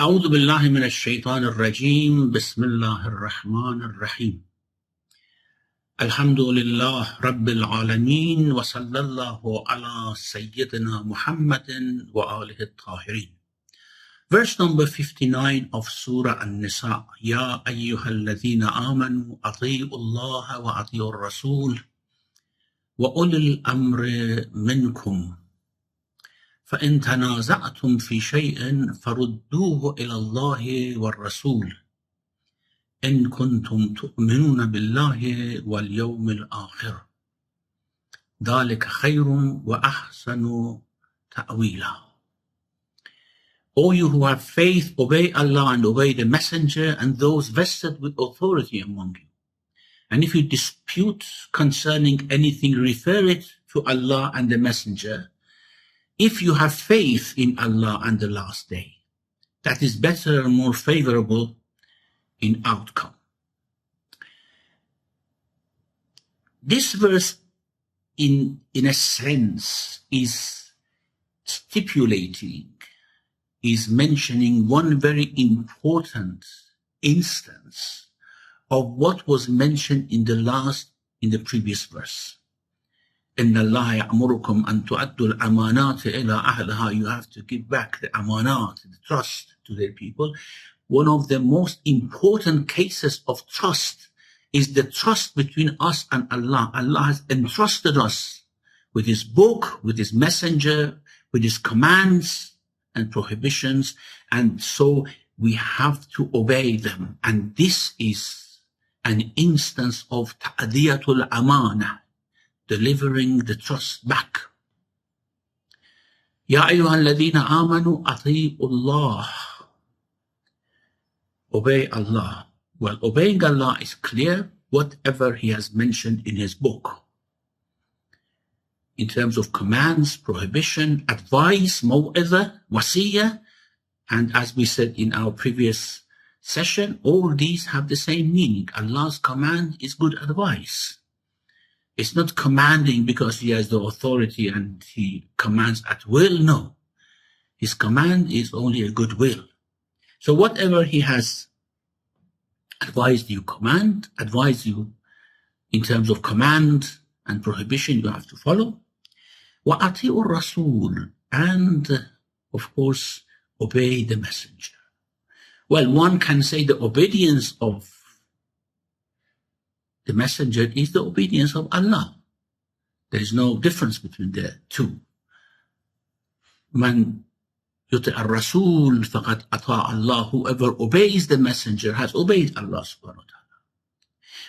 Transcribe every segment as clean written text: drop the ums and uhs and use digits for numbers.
أعوذ بالله من الشيطان الرجيم بسم الله الرحمن الرحيم الحمد لله رب العالمين وصلى الله على سيدنا محمد وآله الطاهرين. Verse number 59 of Surah An-Nisa. يا أيها الذين آمنوا أطيعوا الله وأطيعوا الرسول وأولي الأمر منكم فإن تنازعتم في شيء فردوه إلى الله والرسول إن كنتم تؤمنون بالله واليوم الآخر ذلك خير وأحسن تأويلا. O you who have faith, obey Allah and obey the Messenger and those vested with authority among you. And if you dispute concerning anything, refer it to Allah and the Messenger. If you have faith in Allah and the last day, that is better and more favorable in outcome. This verse, in a sense, is stipulating, is mentioning one very important instance of what was mentioned in the previous verse. إِنَّ اللَّهَ يَأْمُرُكُمْ أَن تُؤَدُّوا الْأَمَانَاتِ إِلَىٰ أَهْلِهَا. You have to give back the amanat, the trust, to their people. One of the most important cases of trust is the trust between us and Allah. Allah has entrusted us with His book, with His messenger, with His commands and prohibitions, and so we have to obey them. And this is an instance of ta'diyatul amana, delivering the trust back. Ya ayyuhalladhina amanu ati'u Allah. Obey Allah. Well, obeying Allah is clear, whatever He has mentioned in His book. In terms of commands, prohibition, advice, maw'idha, wasiyah, and as we said in our previous session, all these have the same meaning. Allah's command is good advice. It's not commanding because He has the authority and He commands at will. No. His command is only a good will. So whatever He has advised you advised you in terms of command and prohibition, you have to follow. وَأَطِيعُوا الرَّسُولِ, and of course obey the messenger. Well, one can say the obedience of the messenger is the obedience of Allah. There is no difference between the two. Man yuti' al-Rasul faqad ata' Allah. Whoever obeys the messenger has obeyed Allah subhanahu wa ta'ala.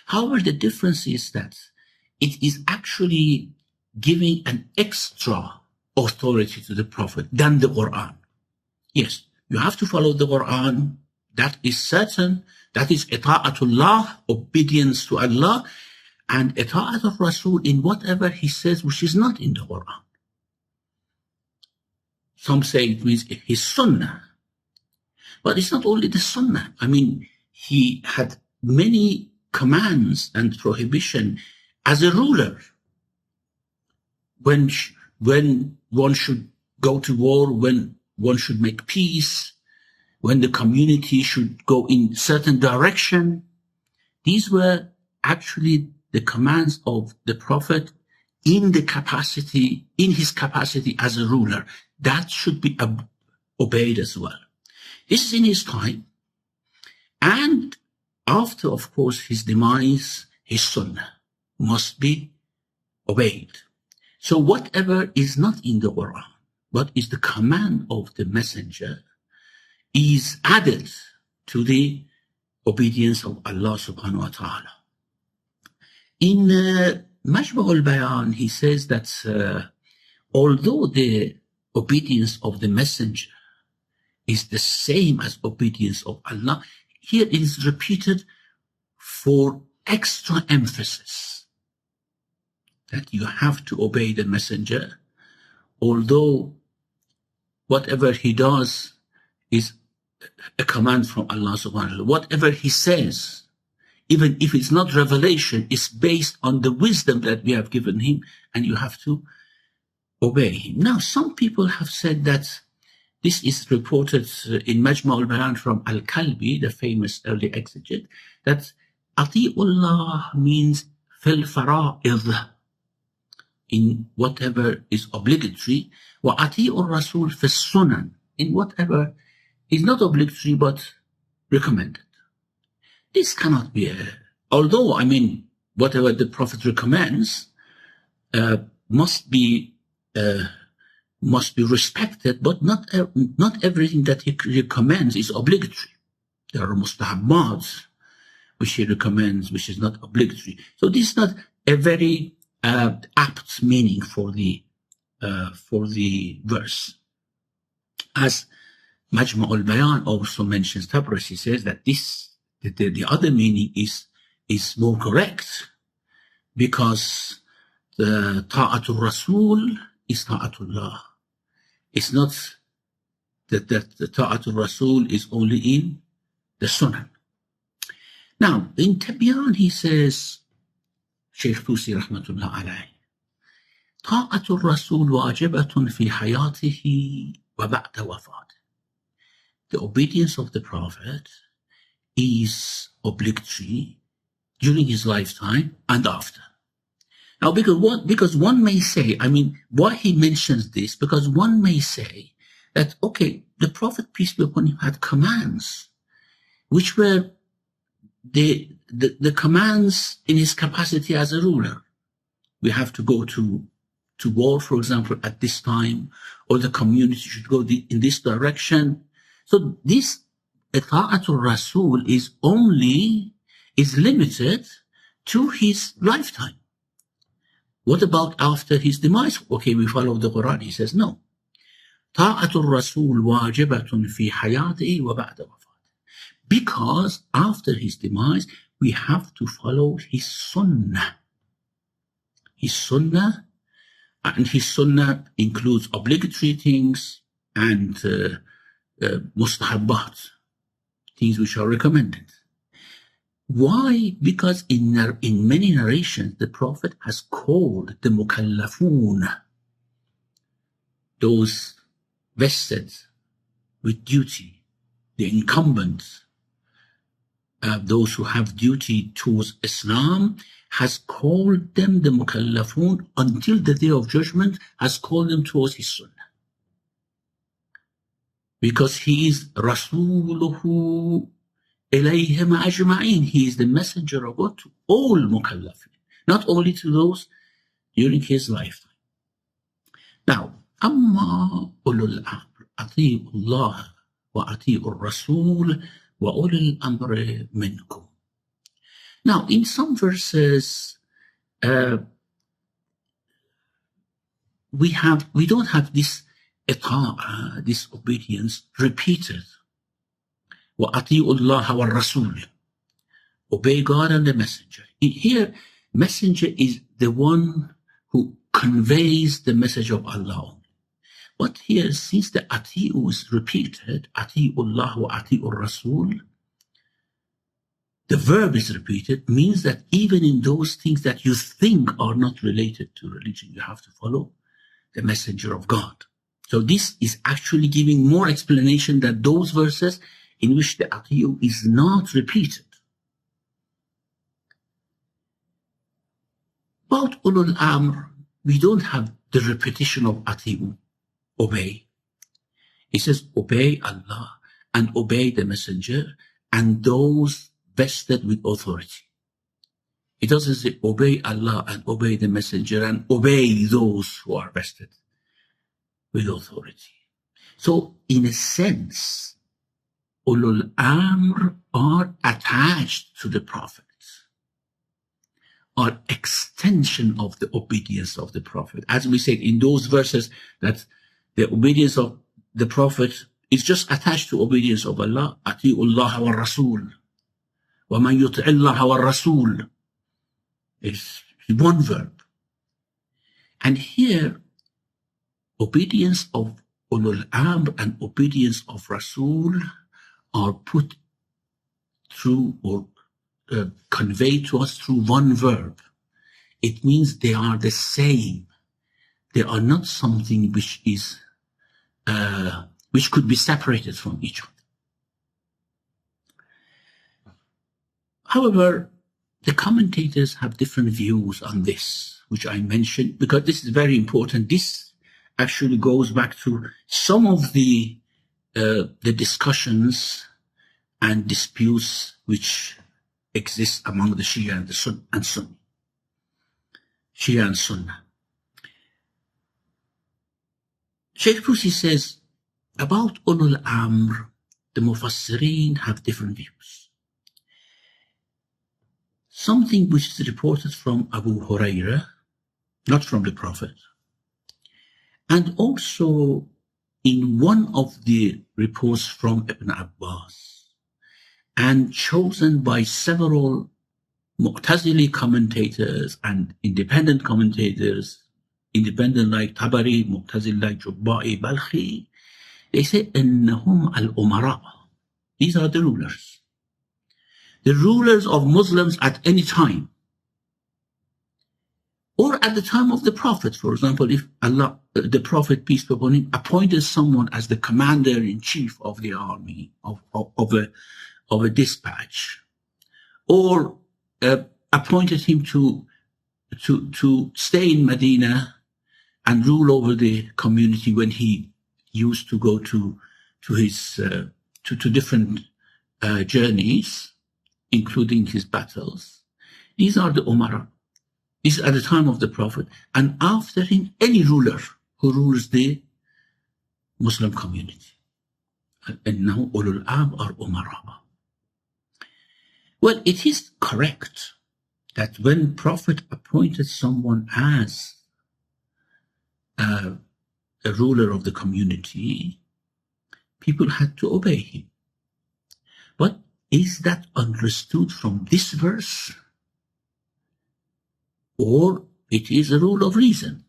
However, the difference is that it is actually giving an extra authority to the Prophet than the Quran. Yes, you have to follow the Quran. That is certain. That is ita'atullah, obedience to Allah, and ita'at of Rasul in whatever he says which is not in the Quran. Some say it means his sunnah. But it's not only the sunnah. I mean, he had many commands and prohibition as a ruler. When one should go to war, when one should make peace, when the community should go in certain direction. These were actually the commands of the Prophet in his capacity as a ruler. That should be obeyed as well. This is in his time. And after, of course, his demise, his sunnah must be obeyed. So whatever is not in the Quran, what is the command of the messenger, is added to the obedience of Allah subhanahu wa ta'ala. In Majma' al-Bayan, he says that although the obedience of the messenger is the same as obedience of Allah, here it is repeated for extra emphasis that you have to obey the messenger, although whatever he does is a command from Allah subhanahu wa ta'ala. Whatever he says, even if it's not revelation, is based on the wisdom that we have given him, and you have to obey him. Now, some people have said that This is reported in Majma' al-Bayan from Al-Kalbi, the famous early exegete, that Ati'ullah means fil fara'id, in whatever is obligatory, wa Ati'ur Rasul fil sunan, in whatever is not obligatory but recommended. This cannot be although, I mean, whatever the Prophet recommends must be respected, but not everything that he recommends is obligatory. There are mustahabbat which he recommends, which is not obligatory. So this is not a very apt meaning for the verse. As Majma' al-Bayan also mentions, Tabrasi says that the other meaning is more correct, because the Ta'atul Rasul is Ta'atullah. It's not that the Ta'atul Rasul is only in the Sunnah. Now, in Tibyan, he says, Shaykh Tusi Rahmatullah alayhi, Ta'atul Rasul wajibatun fi hayatihi wa ba'da wafat. The obedience of the Prophet is obligatory during his lifetime and after. Now, because one may say, I mean, why he mentions this, because one may say that, okay, the Prophet, peace be upon him, had commands, which were the commands in his capacity as a ruler. We have to go to war, for example, at this time, or the community should go in this direction. So this Ta'atul Rasul is limited to his lifetime. What about after his demise? Okay, we follow the Quran. He says no. Ta'atul Rasul wajibatun fi hayatihi wa ba'da wafat. Because after his demise, we have to follow his sunnah. His sunnah, and his sunnah includes obligatory things and mustahabbat, things which are recommended. Why? Because in many narrations, the Prophet has called the mukallafun, those vested with duty, the incumbents, those who have duty towards Islam, has called them the mukallafun until the Day of Judgment, has called them towards his sunnah. Because he is Rasuluhu ilayhim ajma'in. He is the messenger of God to all mukallafin, not only to those during his lifetime. Now, amma ulul amr, ati'u Allah wa ati'u Rasul wa ulul amri minkum. Now, in some verses, we don't have this ita'ah, this obedience repeated. وَأَطِيعُ اللَّهَ وَالرَّسُولِ. Obey God and the Messenger. Here, Messenger is the one who conveys the message of Allah. But here, since the ati'u is repeated, أَطِيعُ اللَّهَ وَأَطِيعُ الرَّسُولِ, the verb is repeated, means that even in those things that you think are not related to religion, you have to follow the Messenger of God. So this is actually giving more explanation than those verses in which the ati'u is not repeated. About ulul amr, we don't have the repetition of ati'u, obey. It says obey Allah and obey the Messenger and those vested with authority. It doesn't say obey Allah and obey the Messenger and obey those who are vested with authority. So, in a sense, ulul amr are attached to the Prophet, are extension of the obedience of the Prophet. As we said in those verses, that the obedience of the Prophet is just attached to obedience of Allah. Ati'u Allah wa Rasul. Wa man yuti'i Allah wa Rasul. It's one verb. And here, obedience of ulul amr and obedience of Rasul are put through or conveyed to us through one verb. It means they are the same. They are not something which is which could be separated from each other. However, the commentators have different views on this, which I mentioned, because this is very important. This actually goes back to some of the discussions and disputes which exist among the Shia and the Sunni. Shia and Sunnah. Shaykh Tusi says, about Ulul Amr, the Mufassirin have different views. Something which is reported from Abu Hurairah, not from the Prophet, and also in one of the reports from Ibn Abbas, and chosen by several Mu'tazili commentators and independent commentators, independent like Tabari, Mu'tazili like Jubba'i, Balkhi, they say, إنهم الأمراء. These are the rulers. The rulers of Muslims at any time. Or at the time of the Prophet, for example, if Allah, the Prophet, peace be upon him, appointed someone as the commander-in-chief of the army, of a dispatch, or appointed him to stay in Medina and rule over the community when he used to go to his to different journeys, including his battles. These are the Umara. This is at the time of the Prophet, and after him, any ruler who rules the Muslim community. And now Ulul Amr are Umara. Well, it is correct that when Prophet appointed someone as a ruler of the community, people had to obey him. But is that understood from this verse? Or it is a rule of reason?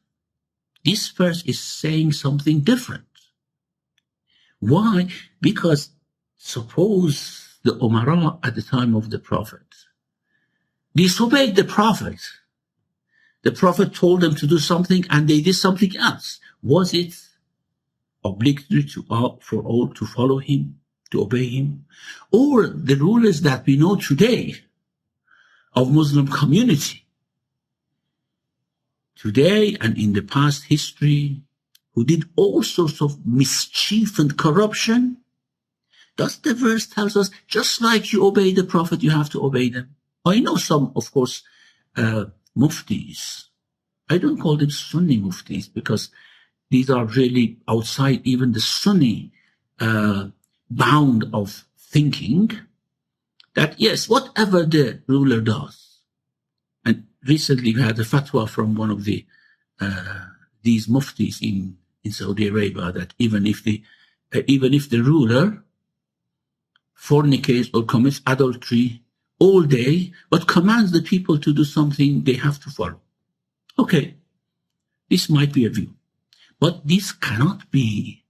This verse is saying something different. Why? Because suppose the Umara at the time of the Prophet disobeyed the Prophet. The Prophet told them to do something and they did something else. Was it obligatory for all to follow him, to obey him? Or the rulers that we know today of Muslim community, today and in the past history, who did all sorts of mischief and corruption, does the verse tells us, just like you obey the Prophet, you have to obey them? I know some, of course, muftis. I don't call them Sunni muftis because these are really outside even the Sunni bound of thinking, that yes, whatever the ruler does. And recently we had a fatwa from one of the these muftis in Saudi Arabia that even if the ruler fornicates or commits adultery all day, but commands the people to do something they have to follow. Okay, this might be a view, but this cannot be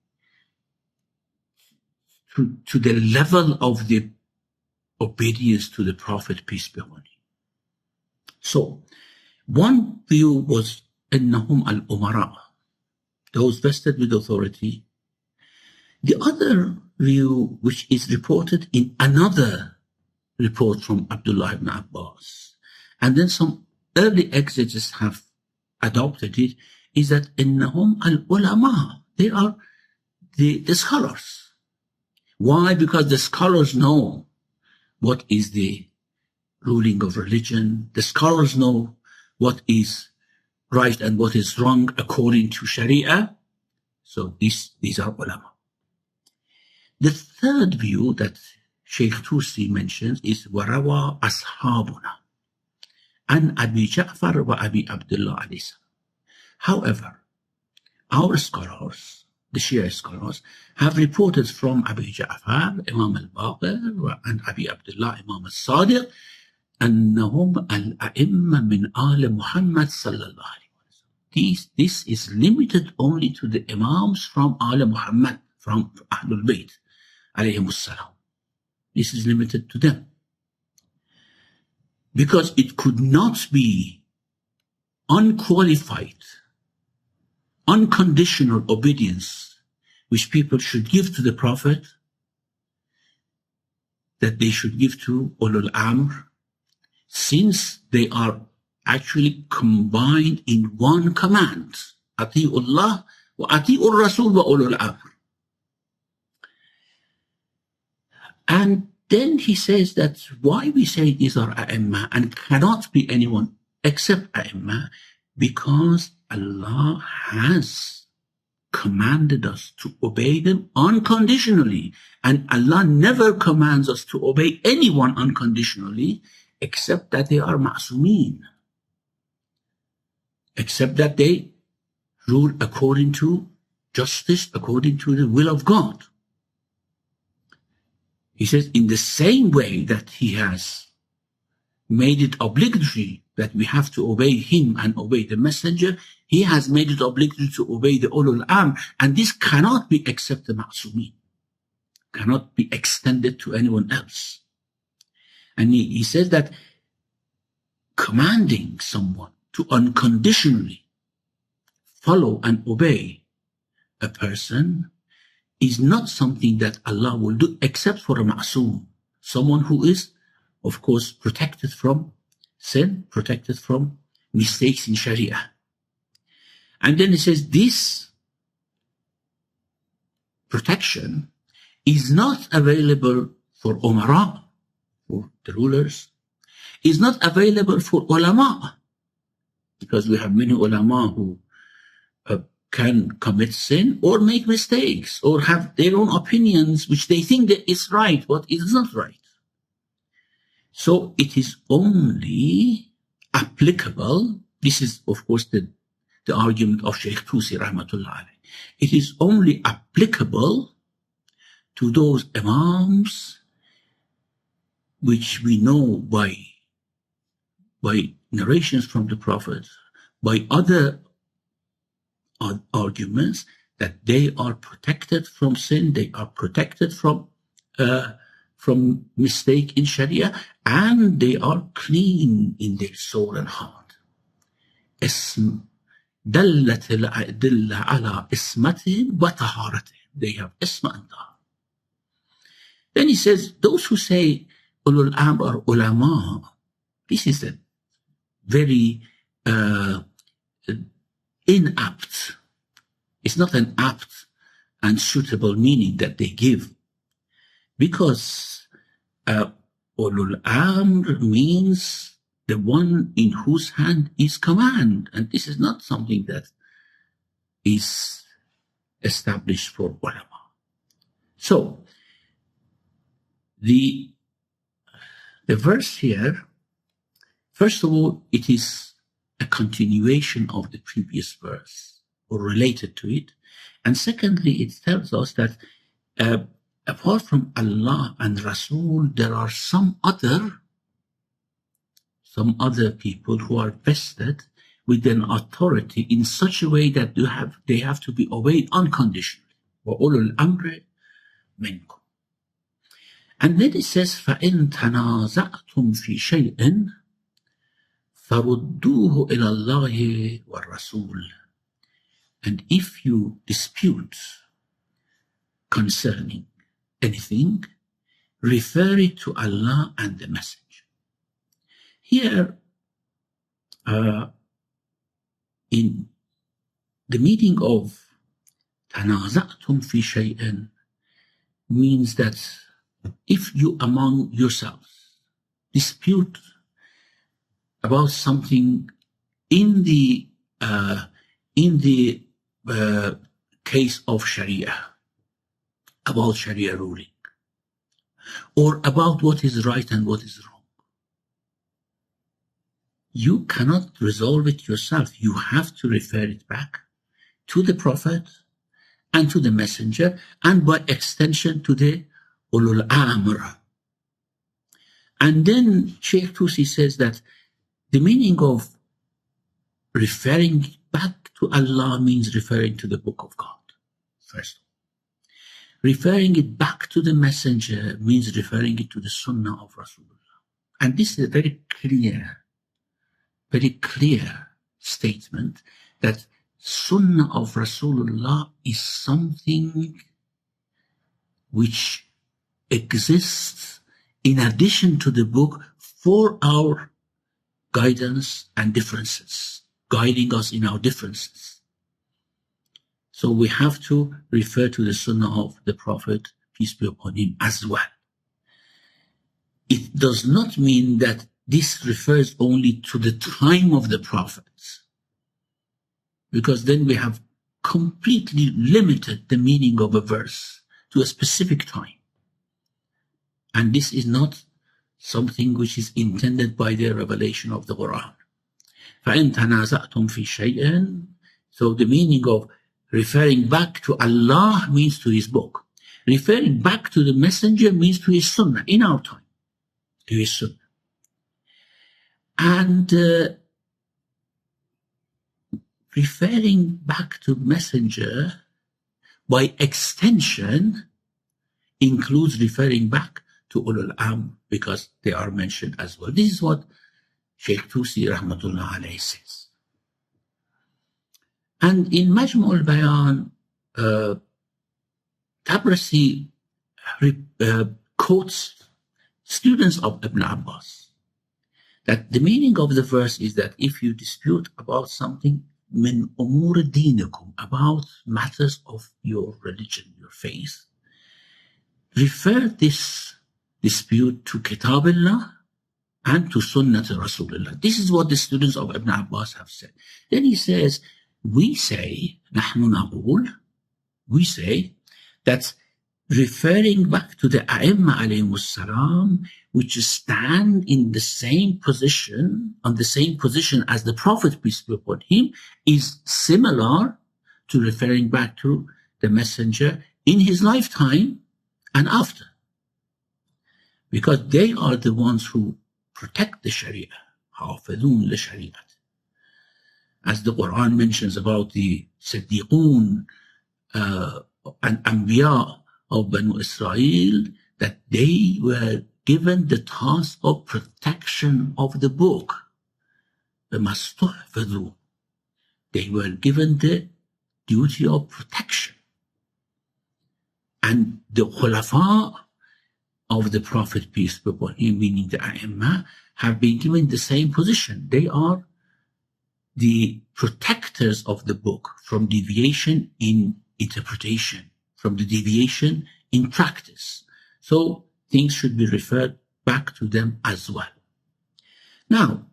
to the level of the obedience to the Prophet, peace be upon him. So, one view was إنهم الأمراء, those vested with authority. The other view, which is reported in another report from Abdullah ibn Abbas, and then some early exegetes have adopted it, is that إنهم العلماء, they are the scholars. Why? Because the scholars know what is the ruling of religion. The scholars know what is right and what is wrong according to Sharia. So these are ulama. The third view that Shaykh Tusi mentions is وَرَوَى أَصْحَابُنَا عن أبي جعفر وأبي عبد الله عليه السلام. However, our scholars, the Shia scholars, have reported from Abu Ja'far, Imam al-Baqir, and Abi Abdullah, Imam al-Sadiq, أنهم الأئمة من آل محمد صلى الله عليه وسلم. This is limited only to the Imams from Al Muhammad, from Ahlul Bayt, alayhim as-salam. This is limited to them. Because it could not be unqualified, unconditional obedience which people should give to the Prophet, that they should give to Ulul Amr, since they are actually combined in one command. Ati'ullah wa ati'ur Rasul wa Ulul Amr. And then he says that why we say these are A'imma and cannot be anyone except A'imma, because Allah has commanded us to obey them unconditionally. And Allah never commands us to obey anyone unconditionally except that they are ma'sumin, except that they rule according to justice, according to the will of God. He says, in the same way that he has made it obligatory that we have to obey him and obey the messenger, he has made it obligatory to obey the Ulul Amr, and this cannot be except the Ma'sumin, cannot be extended to anyone else. And he says that commanding someone to unconditionally follow and obey a person is not something that Allah will do except for a ma'soom, someone who is, of course, protected from sin, protected from mistakes in Sharia. And then he says this protection is not available for umara, for the rulers, is not available for ulama, because we have many ulama who can commit sin or make mistakes or have their own opinions which they think that is right, but it is not right. So it is only applicable, this is of course the argument of Shaykh Tusi rahmatullah alayh. It is only applicable to those imams which we know by narrations from the Prophet, by other arguments, that they are protected from sin, they are protected from mistake in Sharia, and they are clean in their soul and heart. دلت الأدلة على اسمتهم وطهارتهم. They have isma and tahara. Then he says, those who say Ulul Amr are ulama, this is a very inapt. It's not an apt and suitable meaning that they give, because Ulul Amr means the one in whose hand is command, and this is not something that is established for ulama. So the verse here, first of all, it is a continuation of the previous verse or related to it, and secondly, it tells us that apart from Allah and Rasul, there are some other people who are vested with an authority in such a way that they have to be obeyed unconditionally. وَأُولُو الْأَمْرِ مِنْكُمْ. And then it says, فَإِن تَنَازَعْتُمْ فِي شَيْءٍ فَرُدُّوهُ إِلَى اللَّهِ وَالرَّسُولِ. And if you dispute concerning anything, refer it to Allah and the Messenger. Here, in the meaning of تَنَازَعْتُمْ فِي شَيْءٍ means that if you among yourselves dispute about something in the case of Sharia, about Sharia ruling, or about what is right and what is wrong, you cannot resolve it yourself. You have to refer it back to the Prophet and to the Messenger, and by extension to the Ulul Amr. And then Shaykh Tusi says that the meaning of referring back to Allah means referring to the Book of God, first. Referring it back to the Messenger means referring it to the Sunnah of Rasulullah. And this is a very clear statement that Sunnah of Rasulullah is something which exists in addition to the book for our guidance and differences, guiding us in our differences. So we have to refer to the Sunnah of the Prophet, peace be upon him, as well. It does not mean that this refers only to the time of the prophets, because then we have completely limited the meaning of a verse to a specific time. And this is not something which is intended by the revelation of the Quran. فَإِن تَنَازَعْتُمْ فِي شَيْءٍ. So the meaning of referring back to Allah means to his book. Referring back to the messenger means to his sunnah in our time, to his sunnah. And referring back to messenger by extension includes referring back to Ulul Amr, because they are mentioned as well. This is what Shaykh Tusi Rahmatullah alayhi says. And in Majmu' al-Bayan, Tabrasi quotes students of Ibn Abbas that the meaning of the verse is that if you dispute about something min umur dinikum, about matters of your religion, your faith, refer this dispute to Kitabillah and to Sunnat Rasulullah. This is what the students of Ibn Abbas have said. Then he says, we say, نحن نقول, we say that referring back to the A'imma alayhimus salam, which stand in the same position, on the same position as the Prophet, peace be upon him, is similar to referring back to the messenger in his lifetime and after. Because they are the ones who protect the Sharia. حافظون لشريعة. As the Quran mentions about the Siddiqun and Anbiya of Banu Israel, that they were given the task of protection of the book. They were given the duty of protection. And the Khulafa of the Prophet, peace be upon him, meaning the A'imma, have been given the same position. They are the protectors of the book from deviation in interpretation, from the deviation in practice. So things should be referred back to them as well. Now,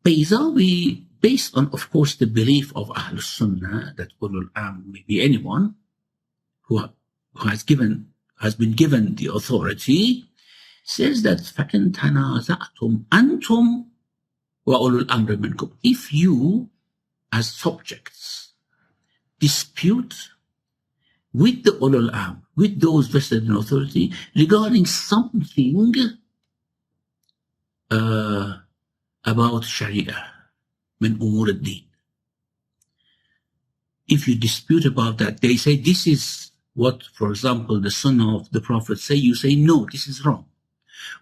Bayzawi, based on, of course, the belief of Ahlul Sunnah that Ulul Amr may be anyone who has been given the authority, says that فَإِن تَنَازَعْتُمْ أَنْتُمْ وَأُولُو الْأَمْرِ مِنْكُمْ. If you, as subjects, dispute with the Ulul Amr, with those vested in authority, regarding something about Sharia, min umur ad-din. If you dispute about that, they say this is what, for example, the Sunnah of the Prophet say, you say, no, this is wrong.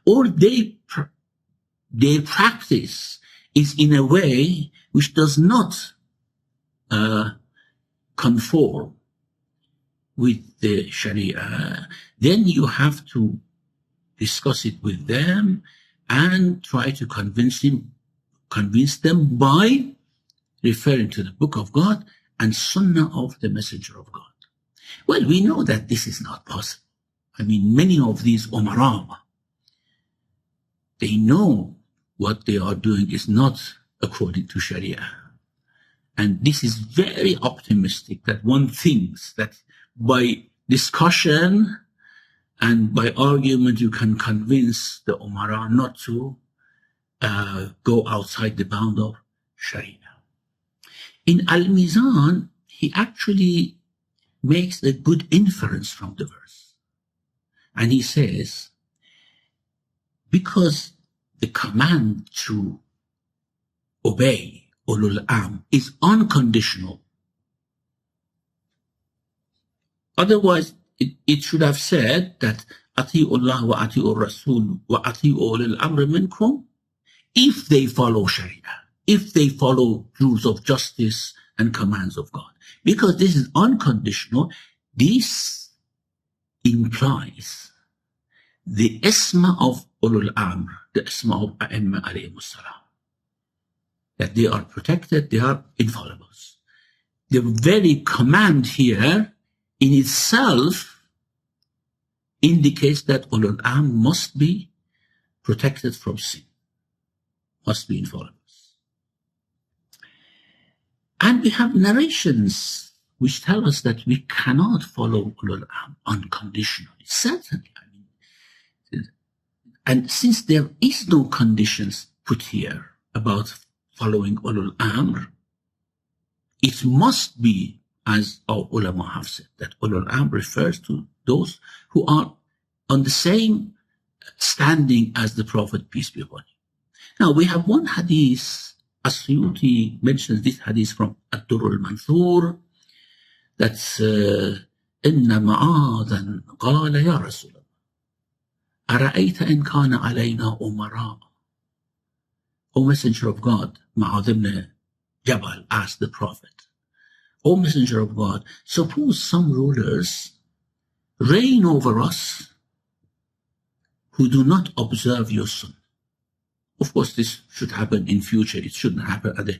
Or their practice is in a way which does not conform with the Sharia, then you have to discuss it with them and try to convince them by referring to the Book of God and Sunnah of the Messenger of God. Well, we know that this is not possible. I mean, many of these Umara, they know what they are doing is not according to Sharia. And this is very optimistic that one thinks that by discussion and by argument you can convince the Umara not to go outside the bound of Sharia. In Al-Mizan, he actually makes a good inference from the verse. And he says, because the command to obey Ulul Amr is unconditional. Otherwise, it should have said that Ati'ullah wa Ati'ur Rasul wa Ati'u Ulul Amr minkum, if they follow Sharia. if they follow rules of justice and commands of God. Because this is unconditional, this implies the isma of ulul amr, the isma of a'imma alayhimus salam, that they are protected, they are infallibles. The very command here in itself indicates that ulul amr must be protected from sin, must be infallibles. And we have narrations which tell us that we cannot follow ulul amr unconditionally. Certainly. And since there is no conditions put here about following ulul amr, it must be, as our ulama have said, that ulul amr refers to those who are on the same standing as the Prophet, peace be upon him. Now we have one hadith, As-Suyuti mentions this hadith from Ad-Durr al-Manthur, that's Inna Ma'adan qala ya Rasulullah, أرأيت إن كان علينا أمراء. O Messenger of God, Ma'ad ibn Jabal asked the Prophet, O Messenger of God, suppose some rulers reign over us who do not observe your sunnah. Of course, this should happen in future. It shouldn't happen at the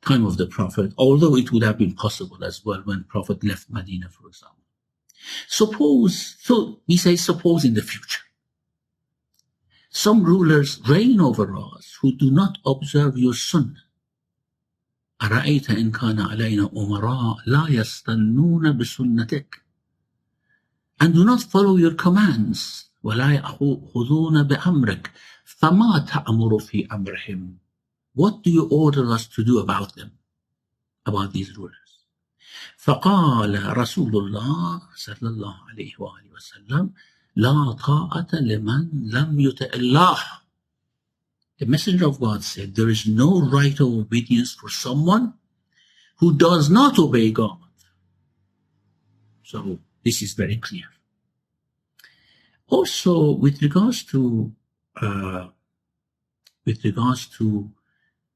time of the Prophet, although it would have been possible as well when Prophet left Medina, for example. Suppose, so we say suppose in the future, some rulers reign over us who do not observe your sunnah. أرأيت إن كان علينا أمراء لا يستنون بسنتك, and do not follow your commands. ولا يأخذون بأمرك فما تأمر في أمرهم. What do you order us to do about them, about these rulers? فقال رسول الله صلى الله عليه وآله وسلم لا طاعة لمن لم يطع الله. The Messenger of God said, there is no right of obedience for someone who does not obey God. So this is very clear. Also, with regards to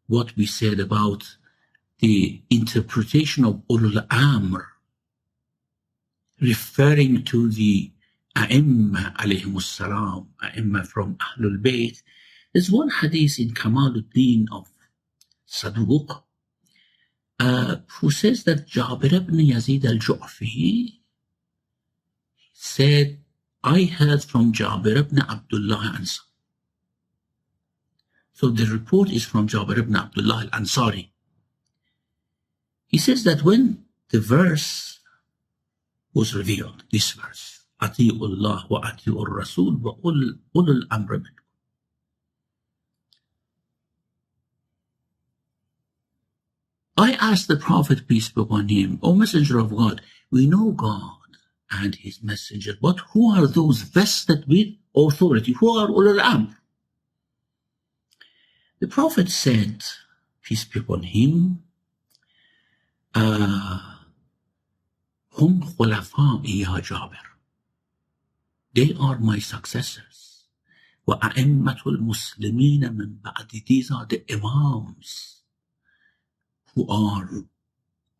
what we said about the interpretation of ulul amr, referring to the a'imma alayhimus salam, a'imma from Ahlul Bayt, there's one hadith in Kamaluddin of Saduq who says that Jabir ibn Yazid al-Ju'fi said, I heard from Jabir ibn Abdullah al-Ansari. So the report is from Jabir ibn Abdullah al-Ansari. He says that when the verse was revealed, this verse, أطيعوا الله وأطيعوا الرسول وأولي الأمر منكم, I asked the Prophet, peace be upon him, O Messenger of God, we know God and His Messenger, but who are those vested with authority? Who are ulul amr? The Prophet said, peace be upon him, Hum khulafa'i ya Jabir. They are my successors. وَأَئِمَّةُ الْمُسْلِمِينَ مِنْ بَعْدِ. These are the imams who are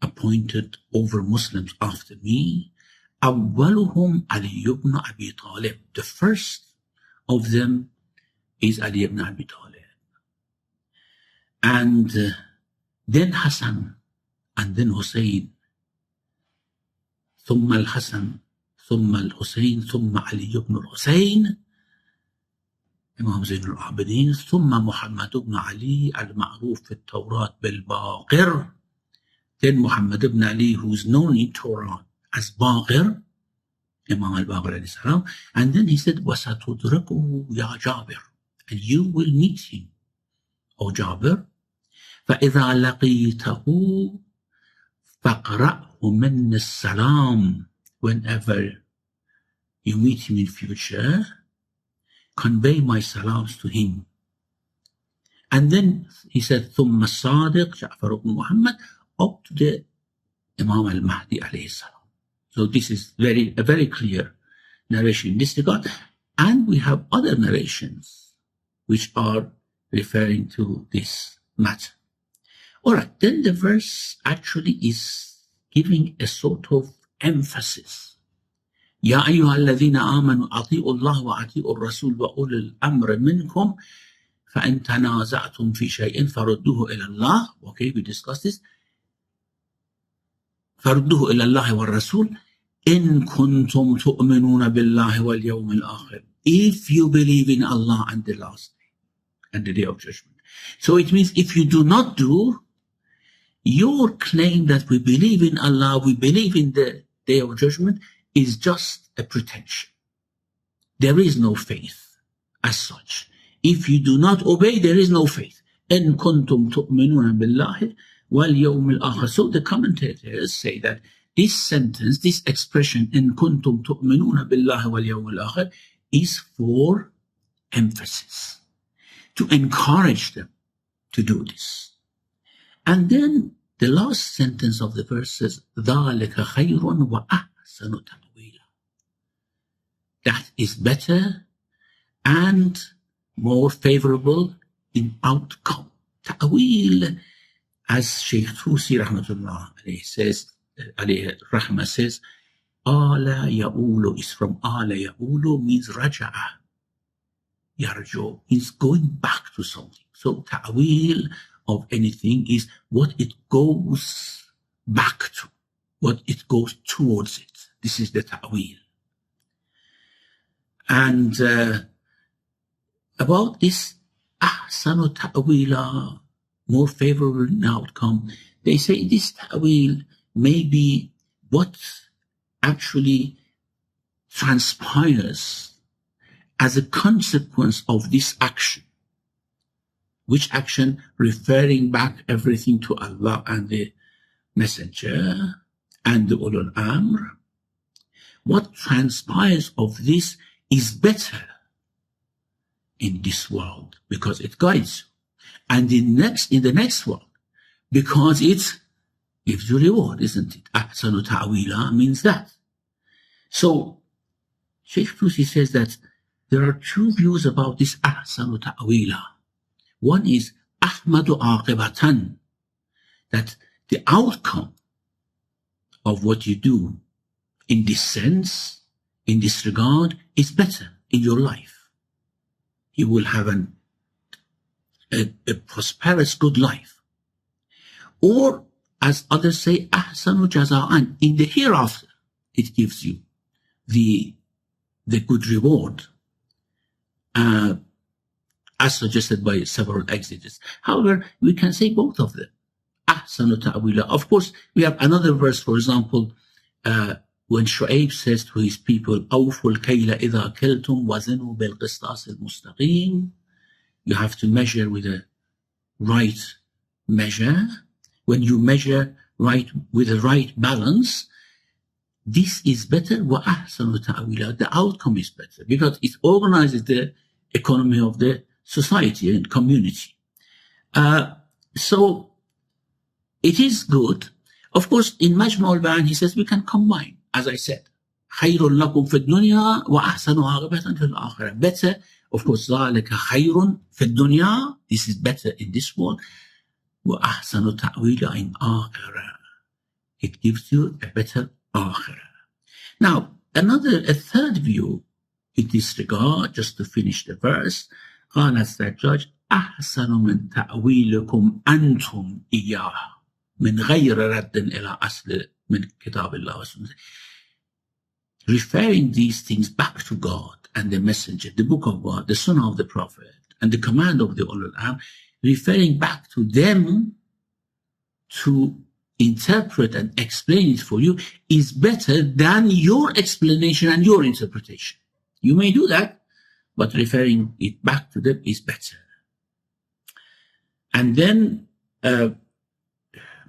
appointed over Muslims after me. أَوَّلُهُمْ عَلِيُّ ibn Abi Talib. The first of them is Ali ibn Abi Talib. And then Hassan, and then Hussein. ثم الحسن ثم الحسين ثم علي بن الحسين إمام زين العابدين ثم محمد بن علي المعروف في التوراة بالباقر. Then Muhammad ibn Ali, who is known in Torah as Baqir, Imam al-Baqir alayhi salam. And then he said, وَسَتُدْرَكُهُ يَا جَابِرُ, and you will meet him, O Jabir. فَإِذَا لَقِيتَهُ فَقْرَأْهُ مِنِّ السَّلَامِ. Whenever you meet him in future, convey my salams to him. And then he said, ثُمَّ الصَّادِقِ جعفر ibn Muhammad, up to the Imam al-Mahdi alayhi salam. So this is a very clear narration in this regard. And we have other narrations which are referring to this matter. Alright, then the verse actually is giving a sort of emphasis. يا أيها الذين آمنوا أطيعوا الله وأطيعوا الرسول وأولي الأمر منكم فإن تنازعتم في شيء فردوه إلى الله. Okay, we discussed this. فردوه إلى الله والرسول إن كنتم تؤمنون بالله واليوم الآخر. If you believe in Allah and the last day and the day of judgment. So it means if you do not do, your claim that we believe in Allah, we believe in the day of judgment is just a pretension. There is no faith as such. If you do not obey, there is no faith. إن كنتم تؤمنون بالله واليوم الآخر. So the commentators say that this sentence, this expression, إن كنتم تؤمنون بالله واليوم الآخر, is for emphasis, to encourage them to do this. And then the last sentence of the verse says, ذَلِكَ خَيْرٌ وَأَحْسَنُ تَأْوِيلًا. That is better and more favorable in outcome. Ta'wil, as Shaykh Tusi rahmatullah alayhi says, alayhi rahmah says, ala ya'ulu is from ala ya'ulu, means raja'a, yarjo, means going back to something. So ta'wil of anything is what it goes back to, what it goes towards it. This is the ta'wil. And about this ahsanu ta'wila, more favorable in outcome, they say this ta'wil may be what actually transpires as a consequence of this action. Which action? Referring back everything to Allah and the Messenger and the Ulul Amr. What transpires of this is better in this world because it guides you, and in the next world because it gives you reward, isn't it? Ahsanu ta'wila means that. So Shaykh Tusi says that there are two views about this ahsanu ta'wila. One is ahmadu aqibatan, that the outcome of what you do in this sense, in this regard, is better in your life. You will have a prosperous, good life. Or, as others say, ahsanu jaza'an, in the hereafter, it gives you the good reward, as suggested by several exegetes. However, we can say both of them. Ahsanu ta'wila. Of course, we have another verse, for example, when Shu'aib says to his people, أَوْفُوا الْكَيْلَ إِذَا كِلْتُمْ وَزِنُوا بِالْقِسْطَاسِ الْمُسْتَقِيمِ. You have to measure with a right measure. When you measure right with a right balance, this is better. وَأَحْسَنُ تَأْوِيلًا. The outcome is better because it organizes the economy of the society and community. So it is good. Of course, in Majma' al-Bayan, he says we can combine, as I said. خَيْرٌ لَكُمْ فِي الدُّنْيَا وَأَحْسَنُ عَاقِبَةً فِي الْآخِرَةِ. Better, of course, ذَلِكَ خَيْرٌ فِي الدُّنْيا. This is better in this world. وَأَحْسَنُ تَأْوِيلًا in آخِرَةِ. It gives you a better آخِرَةِ. Now, a third view in this regard, just to finish the verse, قال الزجاج أحسن من تأويلكم أنتم إياه من غير رد إلى أصل من كتاب الله وسنة. Referring these things back to God and the Messenger, the Book of God, the Sunnah of the Prophet, and the command of the Ulul Amr, referring back to them to interpret and explain it for you is better than your explanation and your interpretation. You may do that, but referring it back to them is better. And then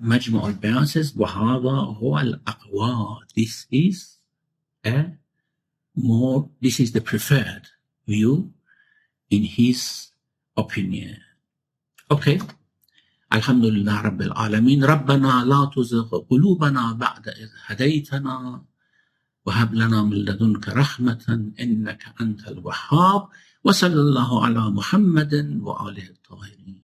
Majma' al-Bayan says, وَهَذَا هُوَ الْأَقْوَى. This is the preferred view in his opinion. Okay. Alhamdulillah Rabbil Alameen. رَبَّنَا لَا تُزِغْ قُلُوبَنَا بَعْدَ إِذْ هَدَيْتَنَا وهب لنا من لدنك رحمة إنك أنت الوهاب وصلى الله على محمد وآله الطاهرين.